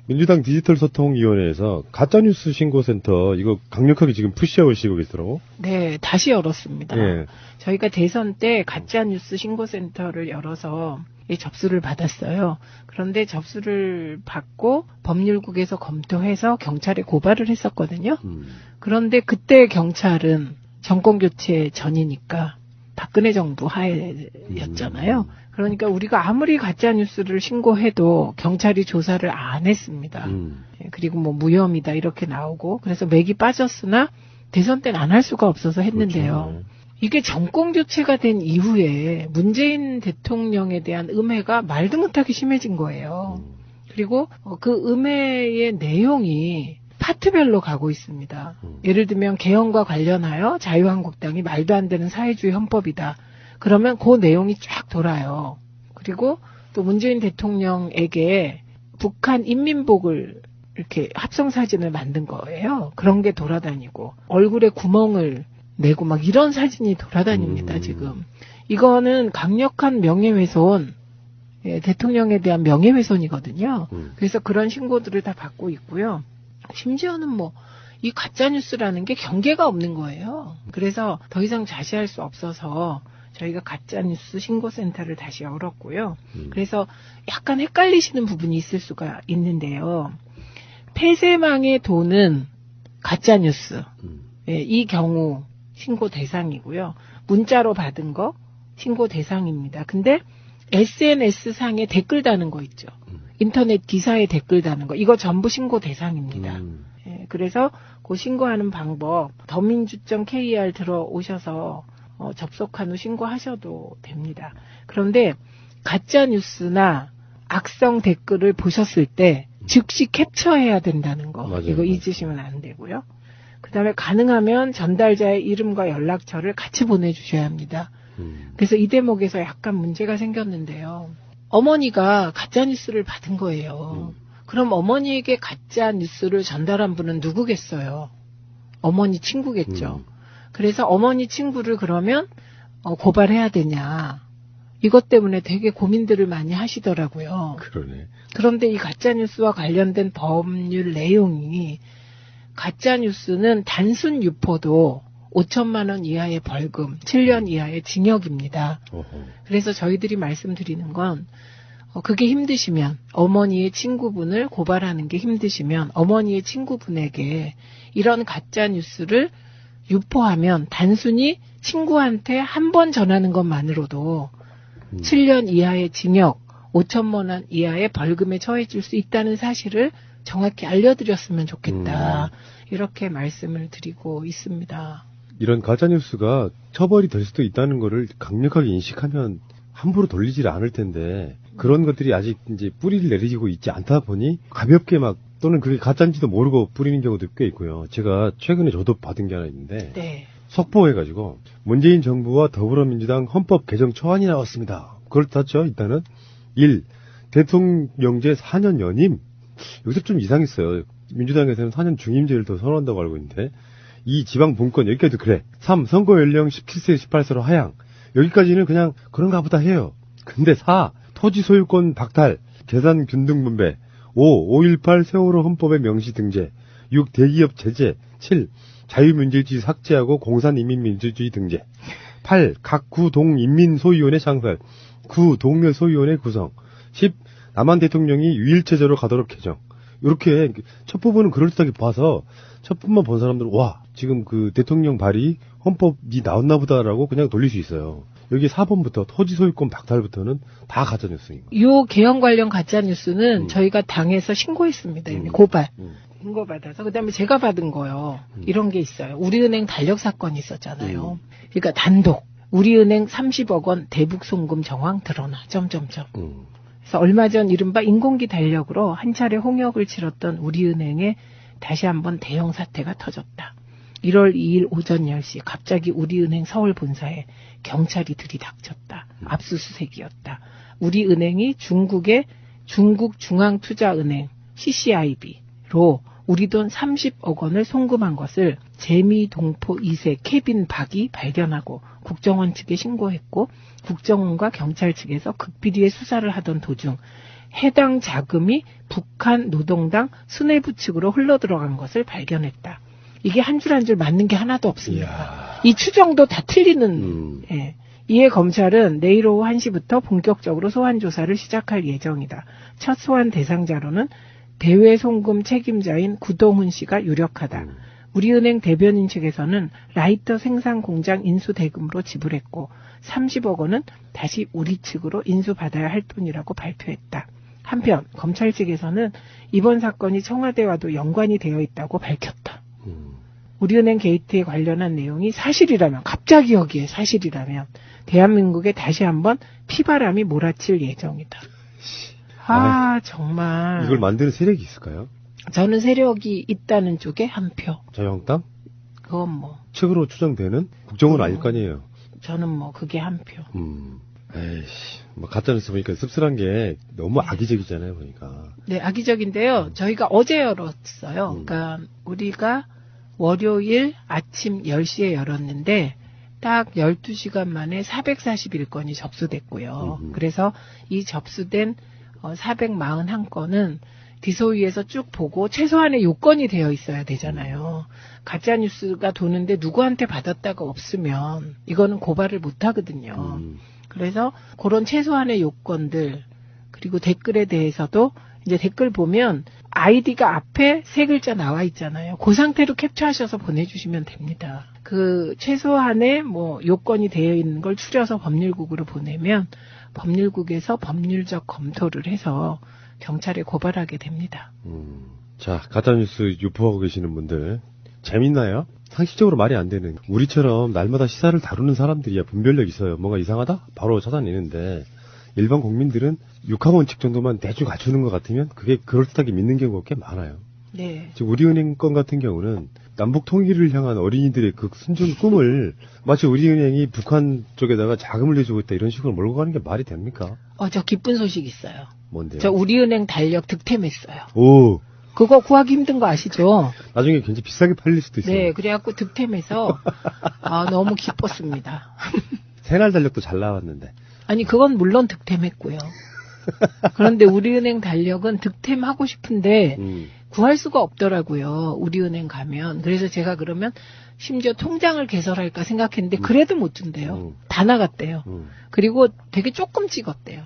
민주당 디지털소통위원회에서 가짜뉴스 신고센터 이거 강력하게 지금 푸시하고 계시더라고. 네, 다시 열었습니다. 예. 저희가 대선 때 가짜뉴스 신고센터를 열어서 접수를 받았어요. 그런데 접수를 받고 법률국에서 검토해서 경찰에 고발을 했었거든요. 그런데 그때 경찰은 정권교체 전이니까 박근혜 정부 하에였잖아요. 그러니까 우리가 아무리 가짜뉴스를 신고해도 경찰이 조사를 안 했습니다. 그리고 뭐 무혐의다 이렇게 나오고 그래서 맥이 빠졌으나 대선 때는 안 할 수가 없어서 했는데요. 그렇죠. 이게 정권교체가 된 이후에 문재인 대통령에 대한 음해가 말도 못하게 심해진 거예요. 그리고 그 음해의 내용이 파트별로 가고 있습니다. 예를 들면 개헌과 관련하여 자유한국당이 말도 안 되는 사회주의 헌법이다. 그러면 그 내용이 쫙 돌아요. 그리고 또 문재인 대통령에게 북한 인민복을 이렇게 합성사진을 만든 거예요. 그런 게 돌아다니고 얼굴에 구멍을 내고 막 이런 사진이 돌아다닙니다. 지금. 이거는 강력한 명예훼손, 대통령에 대한 명예훼손이거든요. 그래서 그런 신고들을 다 받고 있고요. 심지어는 뭐 이 가짜뉴스라는 게 경계가 없는 거예요. 그래서 더 이상 자시할 수 없어서 저희가 가짜뉴스 신고센터를 다시 열었고요. 그래서 약간 헷갈리시는 부분이 있을 수가 있는데요. 폐쇄망에 도는 가짜뉴스, 이 경우 신고 대상이고요. 문자로 받은 거 신고 대상입니다. 근데 SNS상에 댓글 다는 거 있죠. 인터넷 기사에 댓글 다는 거. 이거 전부 신고 대상입니다. 그래서 그 신고하는 방법 더민주.kr 들어오셔서 접속한 후 신고하셔도 됩니다. 그런데 가짜뉴스나 악성 댓글을 보셨을 때 즉시 캡처해야 된다는 거. 맞아요, 이거 맞아요. 잊으시면 안 되고요. 그 다음에 가능하면 전달자의 이름과 연락처를 같이 보내주셔야 합니다. 그래서 이 대목에서 약간 문제가 생겼는데요. 어머니가 가짜뉴스를 받은 거예요. 그럼 어머니에게 가짜뉴스를 전달한 분은 누구겠어요? 어머니 친구겠죠. 그래서 어머니 친구를 그러면 고발해야 되냐. 이것 때문에 되게 고민들을 많이 하시더라고요. 그러네. 그런데 이 가짜뉴스와 관련된 법률 내용이 가짜뉴스는 단순 유포도 5천만 원 이하의 벌금, 7년 이하의 징역입니다. 그래서 저희들이 말씀드리는 건 그게 힘드시면 어머니의 친구분을 고발하는 게 힘드시면 어머니의 친구분에게 이런 가짜뉴스를 유포하면 단순히 친구한테 한 번 전하는 것만으로도 7년 이하의 징역, 5천만 원 이하의 벌금에 처해질 수 있다는 사실을 정확히 알려드렸으면 좋겠다. 이렇게 말씀을 드리고 있습니다. 이런 가짜뉴스가 처벌이 될 수도 있다는 거를 강력하게 인식하면 함부로 돌리질 않을 텐데 그런 것들이 아직 이제 뿌리를 내리고 있지 않다 보니 가볍게 막 또는 그게 가짜인지도 모르고 뿌리는 경우도 꽤 있고요. 제가 최근에 저도 받은 게 하나 있는데 네. 속보해가지고 문재인 정부와 더불어민주당 헌법 개정 초안이 나왔습니다. 그걸 땄죠. 일단은 1. 대통령제 4년 연임. 여기서 좀 이상했어요. 민주당에서는 4년 중임제를 더 선호한다고 알고 있는데 2. 지방 분권 여기까지도 그래. 3. 선거 연령 17세 18세로 하향. 여기까지는 그냥 그런가 보다 해요. 근데 4. 토지 소유권 박탈, 재산 균등 분배. 5. 5.18 세월호 헌법의 명시 등재. 6. 대기업 제재. 7. 자유민주주의 삭제하고 공산인민민주주의 등재. 8. 각 구, 동, 인민 소유원의 창설. 9. 동네 소유원의 구성. 10. 남한 대통령이 유일체제로 가도록 개정. 이렇게 첫 부분은 그럴듯하게 봐서 첫 부분만 본 사람들은 와 지금 그 대통령 발의 헌법이 나왔나 보다라고 그냥 돌릴 수 있어요. 여기 4번부터 토지 소유권 박탈부터는 다 가짜뉴스인 거예요. 요 개헌 관련 가짜뉴스는 저희가 당에서 신고했습니다. 이미 고발. 신고받아서. 그 다음에 제가 받은 거요. 이런 게 있어요. 우리은행 달력 사건이 있었잖아요. 그러니까 단독. 우리은행 30억 원 대북 송금 정황 드러나. 그래서 얼마 전 이른바 인공기 달력으로 한 차례 홍역을 치렀던 우리은행에 다시 한번 대형 사태가 터졌다. 1월 2일 오전 10시 갑자기 우리은행 서울 본사에 경찰이 들이닥쳤다. 압수수색이었다. 우리은행이 중국의 중국중앙투자은행 CCIB로 우리 돈 30억 원을 송금한 것을 재미동포 2세 케빈 박이 발견하고 국정원 측에 신고했고 국정원과 경찰 측에서 극비리의 수사를 하던 도중 해당 자금이 북한 노동당 수뇌부 측으로 흘러들어간 것을 발견했다. 이게 한 줄 한 줄 맞는 게 하나도 없습니다. 이야. 이 추정도 다 틀리는. 예. 이에 검찰은 내일 오후 1시부터 본격적으로 소환 조사를 시작할 예정이다. 첫 소환 대상자로는 대외송금 책임자인 구동훈 씨가 유력하다. 우리은행 대변인 측에서는 라이터 생산 공장 인수 대금으로 지불했고 30억 원은 다시 우리 측으로 인수받아야 할 돈이라고 발표했다. 한편 검찰 측에서는 이번 사건이 청와대와도 연관이 되어 있다고 밝혔다. 우리은행 게이트에 관련한 내용이 사실이라면, 갑자기 여기에 사실이라면 대한민국에 다시 한번 피바람이 몰아칠 예정이다. 정말. 이걸 만드는 세력이 있을까요? 저는 세력이 있다는 쪽에 한 표. 자유한국당? 그건 뭐. 측으로 추정되는 국정은 아닐 거 아니에요. 저는 뭐 그게 한 표. 에이씨, 뭐 가짜뉴스 보니까 씁쓸한 게 너무 악의적이잖아요, 보니까. 네, 악의적인데요. 저희가 어제 열었어요. 그러니까 우리가 월요일 아침 10시에 열었는데 딱 12시간 만에 441건이 접수됐고요. 그래서 이 접수된 441건은 디소위에서 쭉 보고 최소한의 요건이 되어 있어야 되잖아요. 가짜뉴스가 도는데 누구한테 받았다가 없으면 이거는 고발을 못 하거든요. 그래서 그런 최소한의 요건들, 그리고 댓글에 대해서도 이제 댓글 보면 아이디가 앞에 세 글자 나와 있잖아요. 그 상태로 캡처하셔서 보내주시면 됩니다. 그 최소한의 뭐 요건이 되어 있는 걸 추려서 법률국으로 보내면 법률국에서 법률적 검토를 해서 경찰에 고발하게 됩니다. 자, 가짜뉴스 유포하고 계시는 분들 재밌나요? 상식적으로 말이 안 되는, 우리처럼 날마다 시사를 다루는 사람들이야 분별력 있어요. 뭔가 이상하다? 바로 찾아내는데 일반 국민들은 육하원칙 정도만 대충 갖추는 것 같으면 그게 그럴듯하게 믿는 경우가 꽤 많아요. 네. 지금 우리은행 건 같은 경우는 남북 통일을 향한 어린이들의 그 순전 꿈을 마치 우리은행이 북한 쪽에다가 자금을 내주고 있다 이런 식으로 몰고 가는 게 말이 됩니까? 저 기쁜 소식 있어요. 뭔데요? 저 우리은행 달력 득템했어요. 오, 그거 구하기 힘든 거 아시죠? 나중에 굉장히 비싸게 팔릴 수도 있어요. 네, 그래갖고 득템해서 너무 기뻤습니다. 새날 달력도 잘 나왔는데. 아니, 그건 물론 득템했고요. 그런데 우리은행 달력은 득템하고 싶은데 구할 수가 없더라고요. 우리은행 가면. 그래서 제가 그러면 심지어 통장을 개설할까 생각했는데 그래도 못 준대요. 다 나갔대요. 그리고 되게 조금 찍었대요.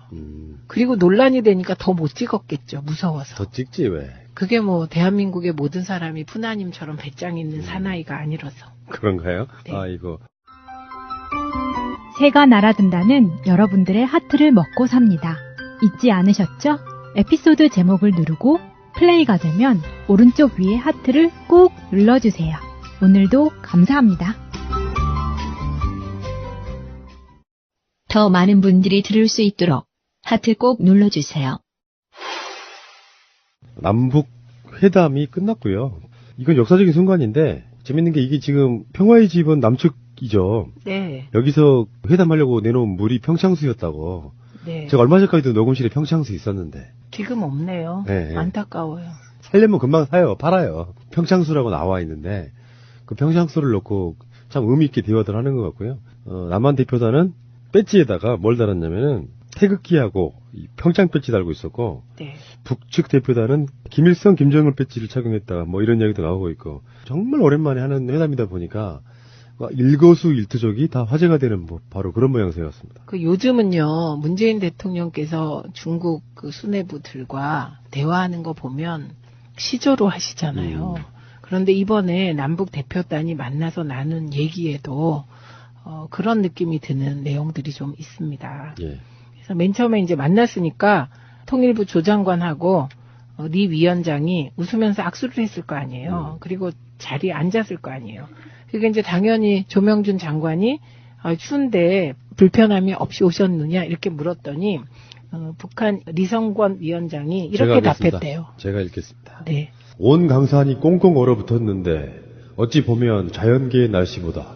그리고 논란이 되니까 더 못 찍었겠죠. 무서워서. 더 찍지 왜? 그게 뭐 대한민국의 모든 사람이 푸나님처럼 배짱 있는 사나이가 아니라서. 그런가요? 네. 아이고. 새가 날아든다는 여러분들의 하트를 먹고 삽니다. 잊지 않으셨죠? 에피소드 제목을 누르고 플레이가 되면 오른쪽 위에 하트를 꾹 눌러주세요. 오늘도 감사합니다. 더 많은 분들이 들을 수 있도록 하트 꼭 눌러주세요. 남북 회담이 끝났고요. 이건 역사적인 순간인데 재밌는 게 이게 지금 평화의 집은 남측이죠. 네. 여기서 회담하려고 내놓은 물이 평창수였다고. 네. 제가 얼마 전까지도 녹음실에 평창수 있었는데. 지금 없네요. 네. 안타까워요. 살려면 금방 사요. 팔아요. 평창수라고 나와 있는데 그 평창수를 넣고 참 의미 있게 대화들 하는 것 같고요. 남한 대표단은 배지에다가 뭘 달았냐면은 태극기하고 이 평창 배지 달고 있었고 네. 북측 대표단은 김일성, 김정일 배지를 착용했다. 뭐 이런 이야기도 나오고 있고 정말 오랜만에 하는 회담이다 보니까 일거수일투족이 다 화제가 되는 뭐 바로 그런 모양새였습니다. 그 요즘은요, 문재인 대통령께서 중국 그 수뇌부들과 대화하는 거 보면 시조로 하시잖아요. 그런데 이번에 남북 대표단이 만나서 나눈 얘기에도 그런 느낌이 드는 내용들이 좀 있습니다. 예. 그래서 맨 처음에 이제 만났으니까 통일부 조장관하고 리 위원장이 웃으면서 악수를 했을 거 아니에요. 그리고 자리에 앉았을 거 아니에요. 그러니까 이제 당연히 조명준 장관이 추운데 불편함이 없이 오셨느냐 이렇게 물었더니 북한 리성권 위원장이 이렇게 답했대요. 제가 읽겠습니다. 네. 온 강산이 꽁꽁 얼어붙었는데 어찌 보면 자연계의 날씨보다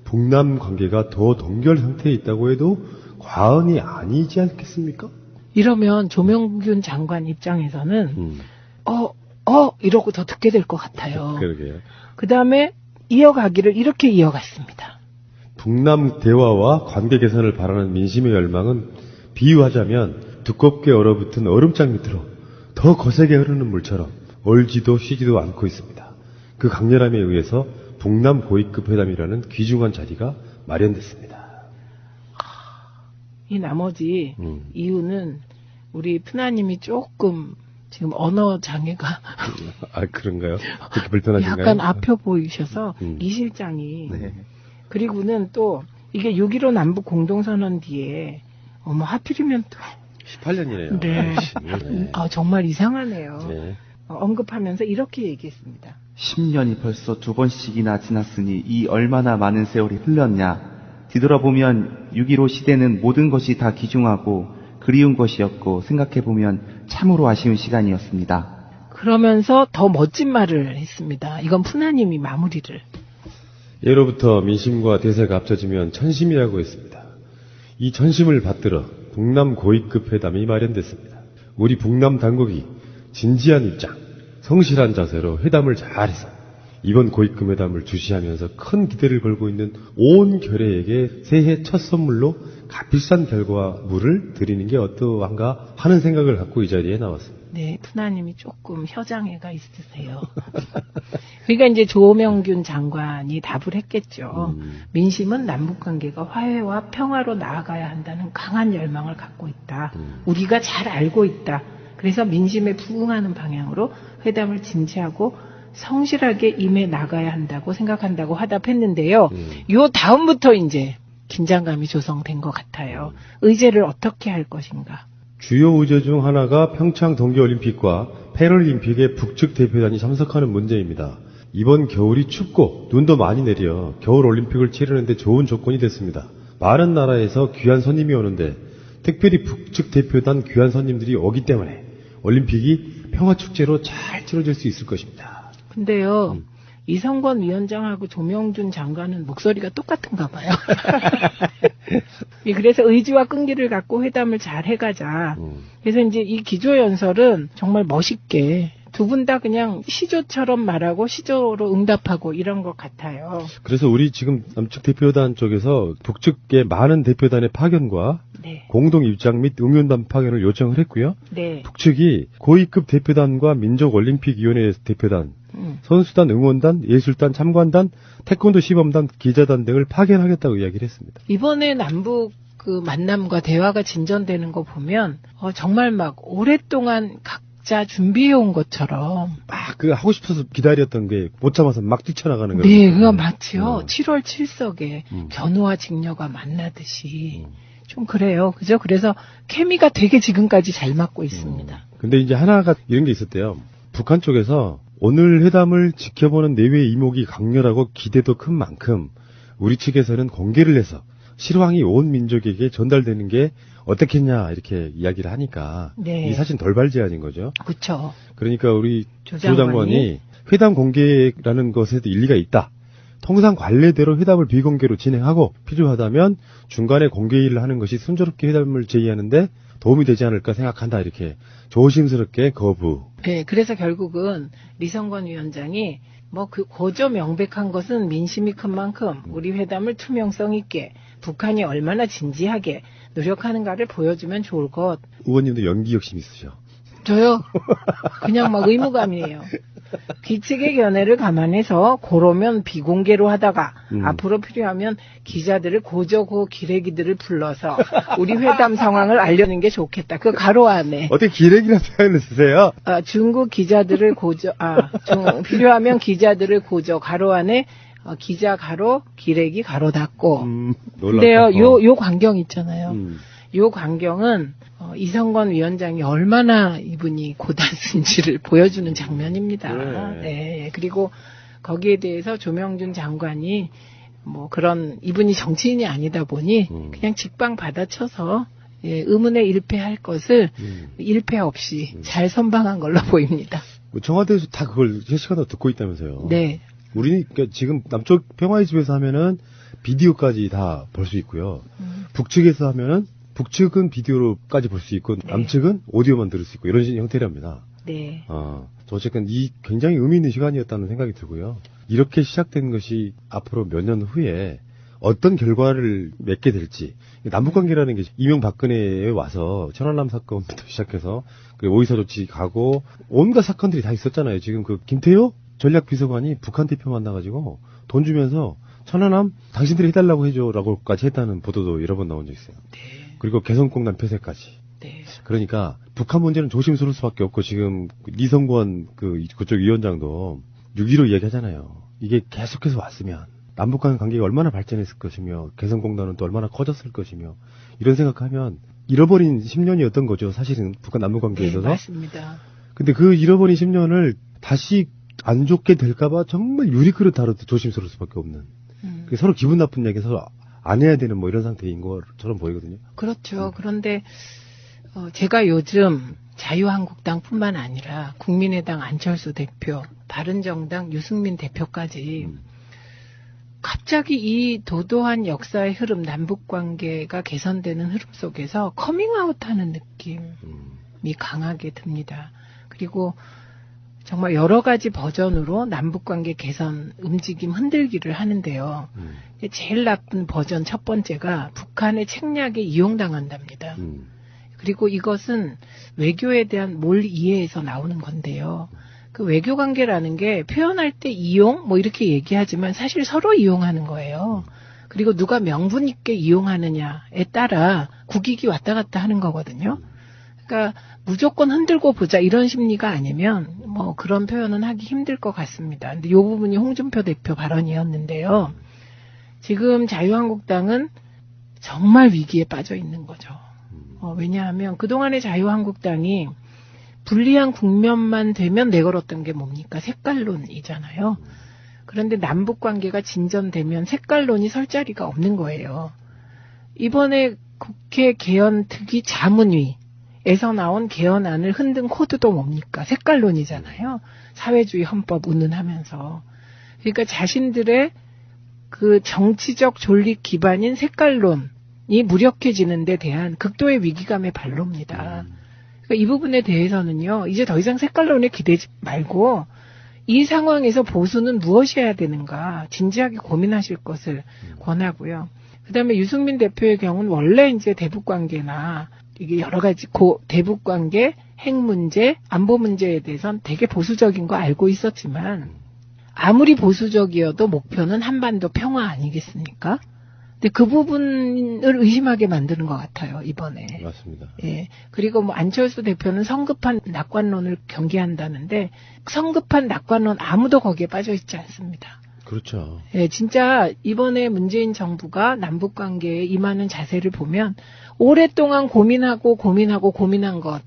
북남 관계가 더 동결 상태에 있다고 해도 과언이 아니지 않겠습니까? 이러면 조명균 장관 입장에서는 이러고 더 듣게 될 것 같아요. 그러게요. 그 다음에 이어가기를 이렇게 이어갔습니다. 북남 대화와 관계 개선을 바라는 민심의 열망은 비유하자면 두껍게 얼어붙은 얼음장 밑으로 더 거세게 흐르는 물처럼 얼지도 쉬지도 않고 있습니다. 그 강렬함에 의해서 북남 고위급 회담이라는 귀중한 자리가 마련됐습니다. 이 나머지 이유는 우리 푸나님이 조금 지금 언어 장애가 아, 그런가요? 그렇게 불편하신가요? 약간 아파 보이셔서 이 실장이 네. 그리고는 또 이게 6.15 남북 공동선언 뒤에 어머 하필이면 또 18년이네요. 네. 네. 정말 이상하네요. 네. 언급하면서 이렇게 얘기했습니다. 10년이 벌써 2번씩이나 지났으니 이 얼마나 많은 세월이 흘렀냐. 뒤돌아보면 6.15 시대는 모든 것이 다 귀중하고 그리운 것이었고 생각해보면 참으로 아쉬운 시간이었습니다. 그러면서 더 멋진 말을 했습니다. 이건 푸나님이 마무리를. 예로부터 민심과 대세가 합쳐지면 천심이라고 했습니다. 이 천심을 받들어 북남 고위급 회담이 마련됐습니다. 우리 북남 당국이 진지한 입장, 성실한 자세로 회담을 잘해서 이번 고위급 회담을 주시하면서 큰 기대를 걸고 있는 온 결의에게 새해 첫 선물로 값비싼 결과물을 드리는 게 어떠한가 하는 생각을 갖고 이 자리에 나왔습니다. 네, 푸나님이 조금 혀장애가 있으세요. 그러니까 이제 조명균 장관이 답을 했겠죠. 민심은 남북관계가 화해와 평화로 나아가야 한다는 강한 열망을 갖고 있다. 우리가 잘 알고 있다. 그래서 민심에 부응하는 방향으로 회담을 진지하고 성실하게 임해 나가야 한다고 생각한다고 화답했는데요. 요 다음부터 이제 긴장감이 조성된 것 같아요. 의제를 어떻게 할 것인가. 주요 의제 중 하나가 평창 동계올림픽과 패럴림픽의 북측 대표단이 참석하는 문제입니다. 이번 겨울이 춥고 눈도 많이 내려 겨울올림픽을 치르는데 좋은 조건이 됐습니다. 많은 나라에서 귀한 손님이 오는데 특별히 북측 대표단 귀한 손님들이 오기 때문에 올림픽이 평화축제로 잘 치러질 수 있을 것입니다. 근데요. 이성권 위원장하고 조명준 장관은 목소리가 똑같은가 봐요. 그래서 의지와 끈기를 갖고 회담을 잘 해가자. 그래서 이제 이 기조연설은 정말 멋있게 두 분 다 그냥 시조처럼 말하고 시조로 응답하고 이런 것 같아요. 그래서 우리 지금 남측 대표단 쪽에서 북측의 많은 대표단의 파견과 네. 공동 입장 및 응원단 파견을 요청을 했고요. 네. 북측이 고위급 대표단과 민족올림픽위원회 대표단, 선수단, 응원단, 예술단, 참관단, 태권도 시범단, 기자단 등을 파견하겠다고 이야기를 했습니다. 이번에 남북 그 만남과 대화가 진전되는 거 보면 정말 막 오랫동안 각자 준비해온 것처럼 막 그 하고 싶어서 기다렸던 게 못 참아서 막 뛰쳐나가는 거예요. 네, 그거 마치요. 7월 7석에 견우와 직녀가 만나듯이 좀 그래요. 그죠? 그래서 케미가 되게 지금까지 잘 맞고 있습니다. 근데 이제 하나가 이런 게 있었대요. 북한 쪽에서 오늘 회담을 지켜보는 내외의 이목이 강렬하고 기대도 큰 만큼 우리 측에서는 공개를 해서 실황이 온 민족에게 전달되는 게 어떻겠냐 이렇게 이야기를 하니까 네. 이 사실 돌발 제안인 거죠. 그렇죠. 그러니까 우리 조 조 장관이 회담 공개라는 것에도 일리가 있다. 통상 관례대로 회담을 비공개로 진행하고 필요하다면 중간에 공개일을 하는 것이 순조롭게 회담을 제의하는데 도움이 되지 않을까 생각한다. 이렇게 조심스럽게 거부. 네, 그래서 결국은 리성건 위원장이 그 고저 명백한 것은 민심이 큰 만큼 우리 회담을 투명성 있게 북한이 얼마나 진지하게 노력하는가를 보여주면 좋을 것. 의원님도 연기 욕심 있으셔. 저요? 그냥 막 의무감이에요. 기측의 견해를 감안해서 고로면 비공개로 하다가 앞으로 필요하면 기자들을 고저고 기레기들을 불러서 우리 회담 상황을 알려는 게 좋겠다. 그 가로 안에 어떻게 기레기라는 표현을 쓰세요? 중국 기자들을 필요하면 기자들을 고저 가로 안에 기자 가로 기레기 가로 닫고. 근데요, 요 광경 있잖아요. 요 광경은 이성건 위원장이 얼마나 이분이 고단순지를 보여주는 장면입니다. 네. 네. 그리고 거기에 대해서 조명준 장관이 그런 이분이 정치인이 아니다 보니 그냥 직방 받아쳐서 의문에 일패할 것을 일패 없이 잘 선방한 걸로 보입니다. 청와대에서 다 그걸 실시간으로 듣고 있다면서요. 네. 우리는 그러니까 지금 남쪽 평화의 집에서 하면은 비디오까지 다 볼 수 있고요. 북측에서 하면은 북측은 비디오로까지 볼 수 있고 남측은 오디오만 들을 수 있고 이런 형태랍니다. 네. 어쨌든 이 굉장히 의미 있는 시간이었다는 생각이 들고요. 이렇게 시작된 것이 앞으로 몇 년 후에 어떤 결과를 맺게 될지. 남북관계라는 게 이명박근혜에 와서 천안함 사건부터 시작해서 그 오이사 조치 가고 온갖 사건들이 다 있었잖아요. 지금 그 김태효 전략비서관이 북한 대표 만나가지고 돈 주면서 천안함 당신들이 해달라고 해줘라고까지 했다는 보도도 여러 번 나온 적 있어요. 네. 그리고 개성공단 폐쇄까지. 네. 그러니까 북한 문제는 조심스러울 수밖에 없고 지금 리성권 그쪽 위원장도 6.15 이야기하잖아요. 이게 계속해서 왔으면 남북 간 관계가 얼마나 발전했을 것이며 개성공단은 또 얼마나 커졌을 것이며 이런 생각하면 잃어버린 10년이었던 거죠. 사실은 북한 남북 관계에 네, 있어서. 맞습니다. 근데 그 잃어버린 10년을 다시 안 좋게 될까봐 정말 유리그릇 다뤄도 조심스러울 수밖에 없는. 서로 기분 나쁜 이야기 서로 안 해야 되는 뭐 이런 상태인 것처럼 보이거든요. 그렇죠. 그런데 제가 요즘 자유한국당뿐만 아니라 국민의당 안철수 대표, 바른정당 유승민 대표까지 갑자기 이 도도한 역사의 흐름, 남북관계가 개선되는 흐름 속에서 커밍아웃하는 느낌이 강하게 듭니다. 그리고 정말 여러 가지 버전으로 남북관계 개선 움직임 흔들기를 하는데요. 제일 나쁜 버전 첫 번째가 북한의 책략에 이용당한답니다. 그리고 이것은 외교에 대한 몰 이해에서 나오는 건데요. 그 외교 관계라는 게 표현할 때 이용 뭐 이렇게 얘기하지만 사실 서로 이용하는 거예요. 그리고 누가 명분 있게 이용하느냐에 따라 국익이 왔다 갔다 하는 거거든요. 그러니까 무조건 흔들고 보자 이런 심리가 아니면 뭐 그런 표현은 하기 힘들 것 같습니다. 근데 이 부분이 홍준표 대표 발언이었는데요. 지금 자유한국당은 정말 위기에 빠져 있는 거죠. 왜냐하면 그동안의 자유한국당이 불리한 국면만 되면 내걸었던 게 뭡니까? 색깔론이잖아요. 그런데 남북관계가 진전되면 색깔론이 설 자리가 없는 거예요. 이번에 국회 개헌특위 자문위에서 나온 개헌안을 흔든 코드도 뭡니까? 색깔론이잖아요. 사회주의 헌법 운운하면서. 그러니까 자신들의 그 정치적 존립 기반인 색깔론이 무력해지는 데 대한 극도의 위기감의 발로입니다. 그러니까 이 부분에 대해서는요, 이제 더 이상 색깔론에 기대지 말고 이 상황에서 보수는 무엇이어야 되는가 진지하게 고민하실 것을 권하고요. 그다음에 유승민 대표의 경우는 원래 이제 대북관계나 이게 여러 가지 대북관계, 핵 문제, 안보 문제에 대해서는 되게 보수적인 거 알고 있었지만 아무리 보수적이어도 목표는 한반도 평화 아니겠습니까? 근데 그 부분을 의심하게 만드는 것 같아요, 이번에. 맞습니다. 예. 그리고 뭐 안철수 대표는 성급한 낙관론을 경계한다는데 성급한 낙관론 아무도 거기에 빠져 있지 않습니다. 그렇죠. 예, 진짜 이번에 문재인 정부가 남북 관계에 임하는 자세를 보면 오랫동안 고민한 것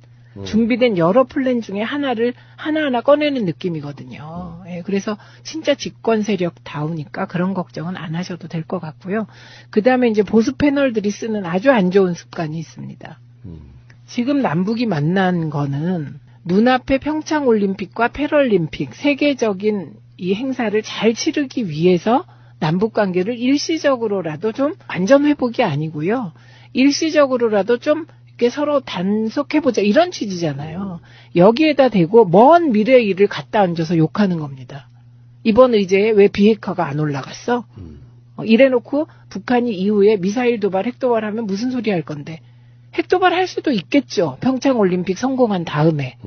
준비된 여러 플랜 중에 하나를 하나하나 꺼내는 느낌이거든요. 예, 그래서 진짜 집권 세력 다우니까 그런 걱정은 안 하셔도 될 것 같고요. 그 다음에 이제 보수 패널들이 쓰는 아주 안 좋은 습관이 있습니다. 지금 남북이 만난 거는 눈앞에 평창올림픽과 패럴림픽 세계적인 이 행사를 잘 치르기 위해서 남북 관계를 일시적으로라도 좀 안전 회복이 아니고요. 일시적으로라도 좀 서로 단속해보자 이런 취지잖아요. 여기에다 대고 먼 미래의 일을 갖다 얹어서 욕하는 겁니다. 이번 의제에 왜 비핵화가 안 올라갔어? 이래놓고 북한이 이후에 미사일 도발, 핵 도발하면 무슨 소리 할 건데. 핵 도발할 수도 있겠죠. 평창올림픽 성공한 다음에.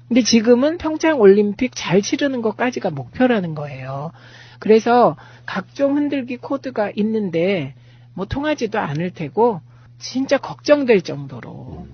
근데 지금은 평창올림픽 잘 치르는 것까지가 목표라는 거예요. 그래서 각종 흔들기 코드가 있는데 뭐 통하지도 않을 테고 진짜 걱정될 정도로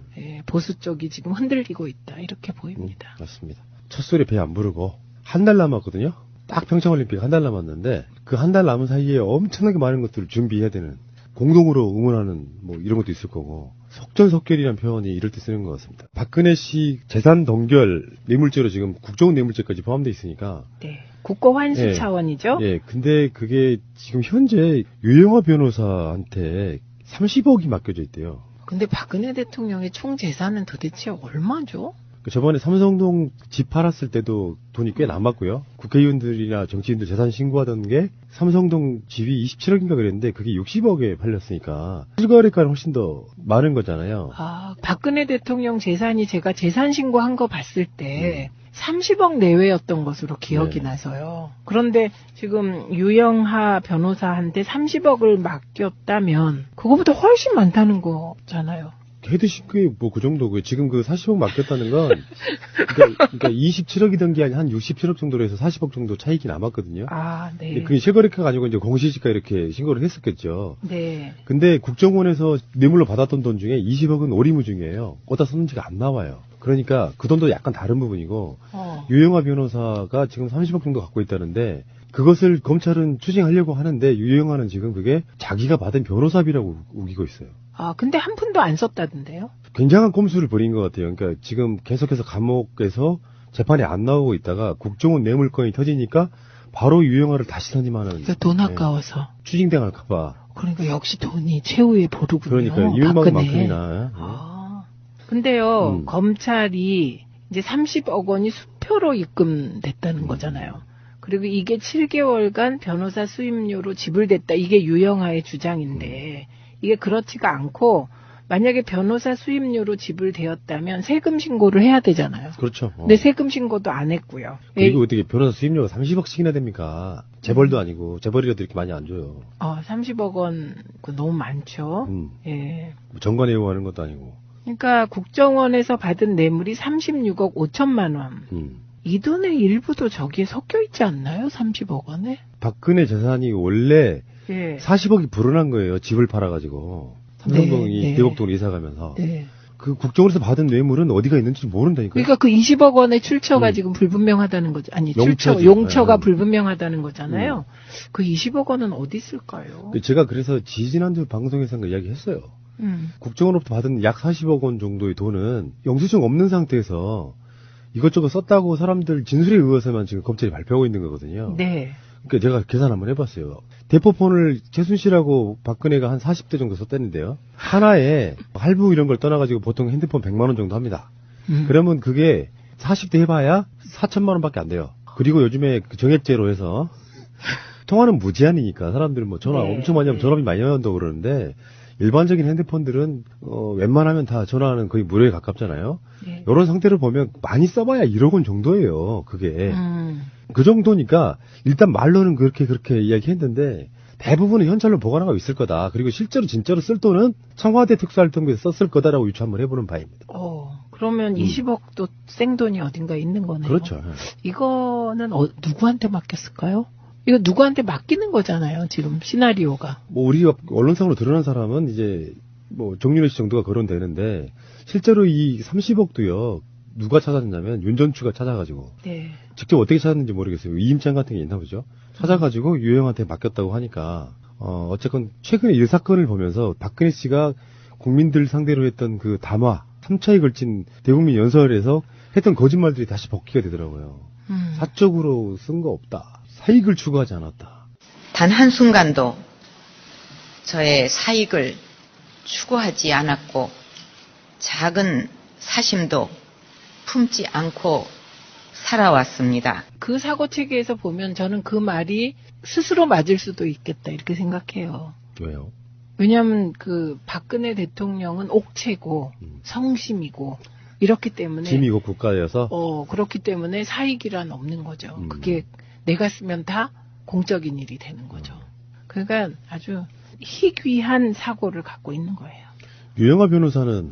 보수 쪽이 지금 흔들리고 있다 이렇게 보입니다. 맞습니다. 첫 소리 배 안 부르고 한 달 남았거든요. 딱 평창올림픽 한 달 남았는데 그 한 달 남은 사이에 엄청나게 많은 것들을 준비해야 되는 공동으로 응원하는 뭐 이런 것도 있을 거고 속전속결이라는 표현이 이럴 때 쓰는 것 같습니다. 박근혜 씨 재산 동결 뇌물죄로 지금 국정원 뇌물죄까지 포함되어 있으니까 네. 국고 환수 차원이죠. 예. 근데 그게 지금 현재 유영하 변호사한테 30억이 맡겨져 있대요. 근데 박근혜 대통령의 총 재산은 도대체 얼마죠? 저번에 삼성동 집 팔았을 때도 돈이 꽤 남았고요. 국회의원들이나 정치인들 재산 신고하던 게 삼성동 집이 27억인가 그랬는데 그게 60억에 팔렸으니까 실거래가는 훨씬 더 많은 거잖아요. 아, 박근혜 대통령 재산이 제가 재산 신고한 거 봤을 때 30억 내외였던 것으로 기억이 네. 나서요. 그런데 지금 유영하 변호사한테 30억을 맡겼다면 그거보다 훨씬 많다는 거잖아요. 헤드시크에 뭐 그 정도고요. 지금 그 40억 맡겼다는 건 그러니까 27억이던 게 한 67억 정도로 해서 40억 정도 차익이 남았거든요. 아, 네. 근데 그게 실거래가가 아니고 이제 공시지가 이렇게 신고를 했었겠죠. 네. 근데 국정원에서 뇌물로 받았던 돈 중에 20억은 오리무중이에요. 어디다 썼는지가 안 나와요. 그러니까 그 돈도 약간 다른 부분이고 유영하 변호사가 지금 30억 정도 갖고 있다는데 그것을 검찰은 추징하려고 하는데 유영하는 지금 그게 자기가 받은 변호사비라고 우기고 있어요. 아, 근데 한 푼도 안 썼다던데요? 굉장한 꼼수를 벌인 것 같아요. 그러니까 지금 계속해서 감옥에서 재판이 안 나오고 있다가 국정원 뇌물건이 터지니까 바로 유영하를 다시 선임하는. 돈 아까워서. 추징당할까봐. 그러니까 역시 돈이 최후의 보루군요. 그러니까 이율만큼이나. 아, 근데요, 검찰이 이제 30억 원이 수표로 입금됐다는 거잖아요. 그리고 이게 7개월간 변호사 수임료로 지불됐다. 이게 유영하의 주장인데 이게 그렇지가 않고 만약에 변호사 수임료로 지불되었다면 세금 신고를 해야 되잖아요. 그렇죠. 근데 세금 신고도 안 했고요. 그리고 어떻게 변호사 수임료가 30억씩이나 됩니까? 재벌도 아니고 재벌이라도 이렇게 많이 안 줘요. 30억 원 너무 많죠. 예. 정관 예우하는 것도 아니고. 그러니까 국정원에서 받은 뇌물이 36억 5천만 원. 이 돈의 일부도 저기에 섞여 있지 않나요? 30억 원에? 박근혜 재산이 원래 예. 40억이 불어난 거예요. 집을 팔아가지고. 삼성동이 네. 대곡동으로 이사 가면서. 네. 그 국정원에서 받은 뇌물은 어디가 있는지 모른다니까요. 그러니까 그 20억 원의 출처가 지금 불분명하다는 거죠. 아니, 용처지. 용처가 네. 불분명하다는 거잖아요. 그 20억 원은 어디 있을까요? 제가 그래서 지지난주 방송에서 그 이야기 했어요. 국정원으로부터 받은 약 40억 원 정도의 돈은 영수증 없는 상태에서 이것저것 썼다고 사람들 진술에 의해서만 지금 검찰이 발표하고 있는 거거든요. 네. 그러니까 제가 계산 한번 해봤어요. 대포폰을 최순실하고 박근혜가 한 40대 정도 썼다는데요. 하나에 할부 이런 걸 떠나가지고 보통 핸드폰 100만 원 정도 합니다. 그러면 그게 40대 해봐야 4천만 원밖에 안 돼요. 그리고 요즘에 그 정액제로 해서 통화는 무제한이니까 사람들은 뭐 전화 네. 엄청 많이 하면 전화비 많이 한다고 그러는데 일반적인 핸드폰들은 웬만하면 다 전화는 거의 무료에 가깝잖아요. 네. 이런 상태를 보면 많이 써봐야 1억 원 정도예요. 그게. 그 정도니까 일단 말로는 그렇게 이야기했는데 대부분은 현찰로 보관하고 있을 거다. 그리고 실제로 진짜로 쓸 돈은 청와대 특수활동비에서 썼을 거다라고 유추 한번 해보는 바입니다. 그러면 20억도 생돈이 어딘가 있는 거네요. 그렇죠. 이거는 누구한테 맡겼을까요? 이거 누구한테 맡기는 거잖아요. 지금 시나리오가. 뭐 우리가 언론상으로 드러난 사람은 이제 뭐 정윤회 씨 정도가 거론되는데 실제로 이 30억도요. 누가 찾았냐면 윤전추가 찾아가지고 네. 직접 어떻게 찾았는지 모르겠어요. 이임장 같은 게 있나 보죠. 찾아가지고 유영한테 맡겼다고 하니까 어쨌건 최근에 이 사건을 보면서 박근혜 씨가 국민들 상대로 했던 그 담화 3차에 걸친 대국민 연설에서 했던 거짓말들이 다시 복귀가 되더라고요. 사적으로 쓴 거 없다. 사익을 추구하지 않았다. 단 한순간도 저의 사익을 추구하지 않았고 작은 사심도 품지 않고 살아왔습니다. 그 사고 체계에서 보면 저는 그 말이 스스로 맞을 수도 있겠다 이렇게 생각해요. 왜요? 왜냐하면 그 박근혜 대통령은 옥체고 성심이고 이렇기 때문에 짐이고 국가여서 그렇기 때문에 사익이란 없는 거죠. 그게 내가 쓰면 다 공적인 일이 되는 거죠. 그러니까 아주 희귀한 사고를 갖고 있는 거예요. 유영하 변호사는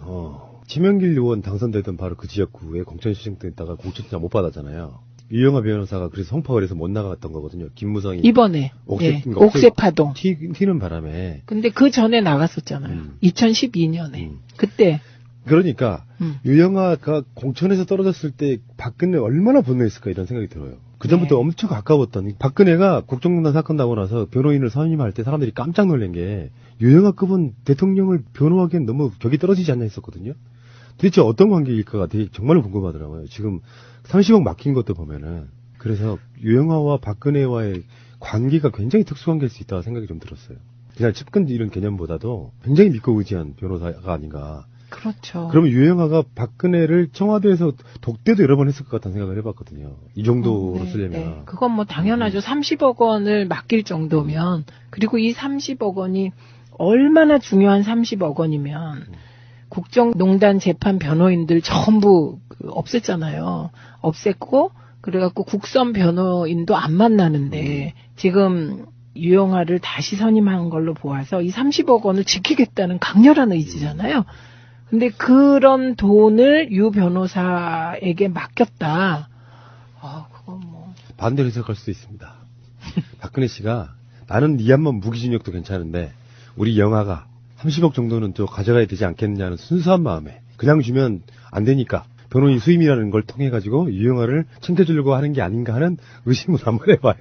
지명길 의원 당선되던 바로 그 지역구에 공천 신청됐다가 공천 진짜 못 받았잖아요. 유영하 변호사가 그래서 성파를 해서 못 나갔던 거거든요. 김무성이 이번에 옥새파동 튀는 바람에. 근데 그 전에 나갔었잖아요. 2012년에 그때. 그러니까 유영하가 공천에서 떨어졌을 때 박근혜 얼마나 분노했을까 이런 생각이 들어요. 그 전부터 엄청 가까웠던 박근혜가 국정농단 사건 나고 나서 변호인을 선임할 때 사람들이 깜짝 놀란 게 유영하급은 대통령을 변호하기엔 너무 격이 떨어지지 않나 했었거든요. 도대체 어떤 관계일까가 되게 정말 궁금하더라고요. 지금 30억 맡긴 것도 보면은. 그래서 유영하와 박근혜와의 관계가 굉장히 특수관계일 수 있다고 생각이 좀 들었어요. 그냥 측근 이런 개념보다도 굉장히 믿고 의지한 변호사가 아닌가. 그렇죠. 그러면 유영하가 박근혜를 청와대에서 독대도 여러 번 했을 것 같다는 생각을 해봤거든요. 이 정도로 쓰려면. 네. 그건 뭐 당연하죠. 30억 원을 맡길 정도면. 그리고 이 30억 원이 얼마나 중요한 30억 원이면 국정농단 재판 변호인들 전부 없앴잖아요. 없앴고 그래갖고 국선 변호인도 안 만나는데 지금 유영아를 다시 선임한 걸로 보아서 이 30억 원을 지키겠다는 강렬한 의지잖아요. 근데 그런 돈을 유 변호사에게 맡겼다. 그건 뭐. 반대로 해석할 수도 있습니다. 박근혜 씨가 나는 네 한번 무기징역도 괜찮은데 우리 영아가 30억 정도는 또 가져가야 되지 않겠느냐는 순수한 마음에 그냥 주면 안 되니까 변호인 수임이라는 걸 통해 가지고 유영아를 챙겨주려고 하는 게 아닌가 하는 의심을 한번 해봐요.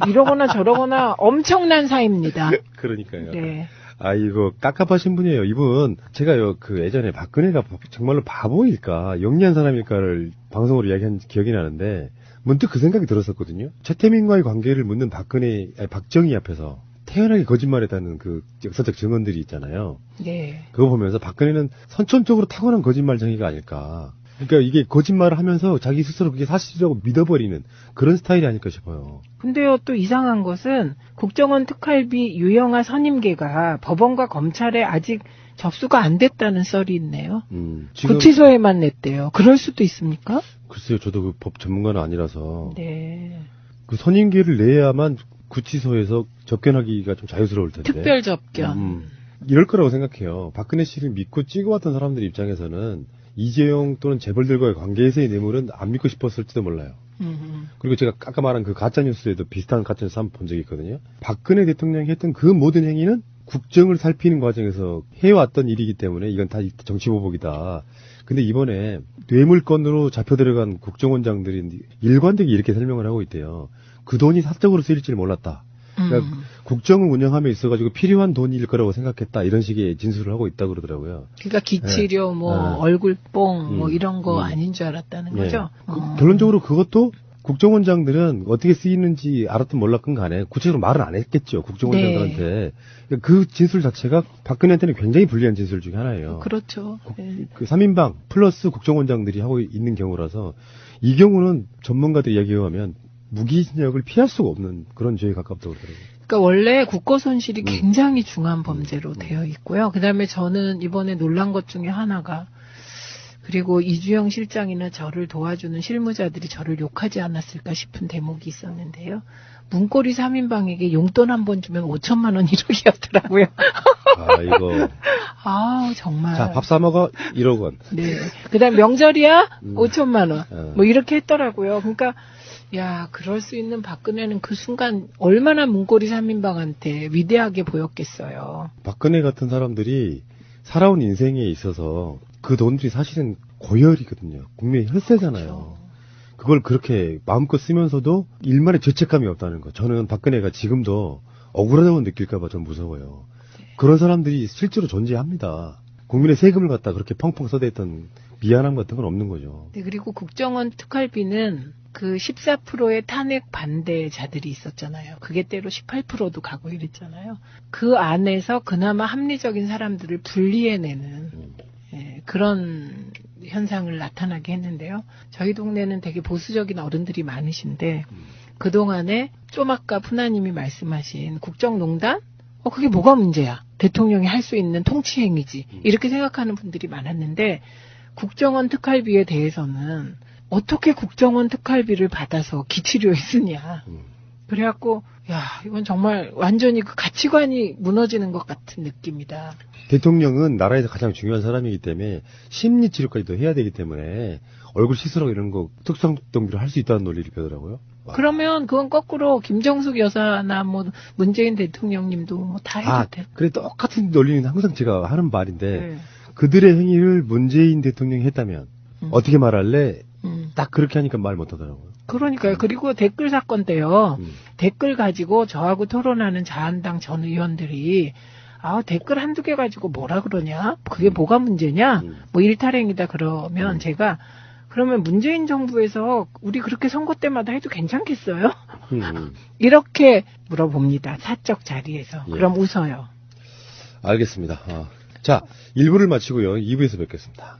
이러거나 저러거나 엄청난 사입니다. 그러니까요. 네. 이거 깝깝하신 분이에요. 이분 제가요 그 예전에 박근혜가 정말로 바보일까 영리한 사람일까를 방송으로 이야기한 기억이 나는데 문득 그 생각이 들었었거든요. 최태민과의 관계를 묻는 박정희 앞에서 태연하게 거짓말했다는 그 역사적 증언들이 있잖아요. 네. 그거 보면서 박근혜는 선천적으로 타고난 거짓말쟁이가 아닐까. 그러니까 이게 거짓말을 하면서 자기 스스로 그게 사실이라고 믿어버리는 그런 스타일이 아닐까 싶어요. 근데요, 또 이상한 것은 국정원 특활비 유영아 선임계가 법원과 검찰에 아직 접수가 안 됐다는 썰이 있네요. 지금 구치소에만 냈대요. 그럴 수도 있습니까? 글쎄요, 저도 그 법 전문가는 아니라서. 네. 그 선임계를 내야만 구치소에서 접견하기가 좀 자유스러울 텐데. 특별 접견. 이럴 거라고 생각해요. 박근혜 씨를 믿고 찍어왔던 사람들 입장에서는 이재용 또는 재벌들과의 관계에서의 뇌물은 안 믿고 싶었을지도 몰라요. 그리고 제가 아까 말한 그 가짜뉴스에도 비슷한 가짜뉴스 한번 본 적이 있거든요. 박근혜 대통령이 했던 그 모든 행위는 국정을 살피는 과정에서 해왔던 일이기 때문에 이건 다 정치보복이다. 근데 이번에 뇌물건으로 잡혀 들어간 국정원장들이 일관되게 이렇게 설명을 하고 있대요. 그 돈이 사적으로 쓰일지를 몰랐다. 그러니까 국정을 운영함에 있어가지고 필요한 돈일 거라고 생각했다. 이런 식의 진술을 하고 있다고 그러더라고요. 그러니까 기치료, 얼굴뽕, 이런 거 아닌 줄 알았다는 거죠? 결론적으로 그것도 국정원장들은 어떻게 쓰이는지 알았든 몰랐건 간에 구체적으로 말은 안 했겠죠. 국정원장들한테. 네. 그 진술 자체가 박근혜한테는 굉장히 불리한 진술 중에 하나예요. 그렇죠. 네. 그 3인방 플러스 국정원장들이 하고 있는 경우라서 이 경우는 전문가들이 이야기에 의하면 무기징역을 피할 수가 없는 그런 죄에 가깝다고 그러더라고요. 그러니까 원래 국고 손실이 굉장히 중한 범죄로 되어 있고요. 그다음에 저는 이번에 놀란 것 중에 하나가 그리고 이주영 실장이나 저를 도와주는 실무자들이 저를 욕하지 않았을까 싶은 대목이 있었는데요. 문고리 3인방에게 용돈 한 번 주면 5천만 원 1억이었더라고요. 이거. 정말. 자, 밥 사 먹어 1억 원. 네. 그다음 명절이야 5천만 원. 뭐 이렇게 했더라고요. 그러니까 야, 그럴 수 있는 박근혜는 그 순간 얼마나 문고리 3인방한테 위대하게 보였겠어요. 박근혜 같은 사람들이 살아온 인생에 있어서 그 돈들이 사실은 고열이거든요. 국민의 혈세잖아요. 그렇죠. 그걸 그렇게 마음껏 쓰면서도 일말의 죄책감이 없다는 거. 저는 박근혜가 지금도 억울하다고 느낄까봐 좀 무서워요. 네. 그런 사람들이 실제로 존재합니다. 국민의 세금을 갖다 그렇게 펑펑 써댔던 미안함 같은 건 없는 거죠. 네, 그리고 국정원 특활비는 그 14%의 탄핵 반대자들이 있었잖아요. 그게 때로 18%도 가고 이랬잖아요. 그 안에서 그나마 합리적인 사람들을 분리해내는 그런 현상을 나타나게 했는데요. 저희 동네는 되게 보수적인 어른들이 많으신데 그동안에 좀 아까 푸나님이 말씀하신 국정농단? 그게 뭐가 문제야? 대통령이 할 수 있는 통치행위지. 이렇게 생각하는 분들이 많았는데 국정원 특활비에 대해서는 어떻게 국정원 특활비를 받아서 기치료에 쓰냐. 그래갖고 이건 정말 완전히 그 가치관이 무너지는 것 같은 느낌이다. 대통령은 나라에서 가장 중요한 사람이기 때문에 심리치료까지도 해야 되기 때문에 얼굴 시술하고 이런 거 특수활동비를 할 수 있다는 논리를 펴더라고요. 그러면 그건 거꾸로 김정숙 여사나 뭐 문재인 대통령님도 뭐 다 해도 돼. 그래 똑같은 논리는 항상 제가 하는 말인데 그들의 행위를 문재인 대통령이 했다면 어떻게 말할래? 딱 그렇게 하니까 말 못하더라고요. 그러니까요. 그리고 댓글 사건 때요. 댓글 가지고 저하고 토론하는 자한당 전 의원들이 댓글 한두 개 가지고 뭐라 그러냐? 그게 뭐가 문제냐? 뭐 일탈행위다 그러면 제가 그러면 문재인 정부에서 우리 그렇게 선거 때마다 해도 괜찮겠어요? 이렇게 물어봅니다. 사적 자리에서. 그럼 웃어요. 알겠습니다. 자, 1부를 마치고요. 2부에서 뵙겠습니다.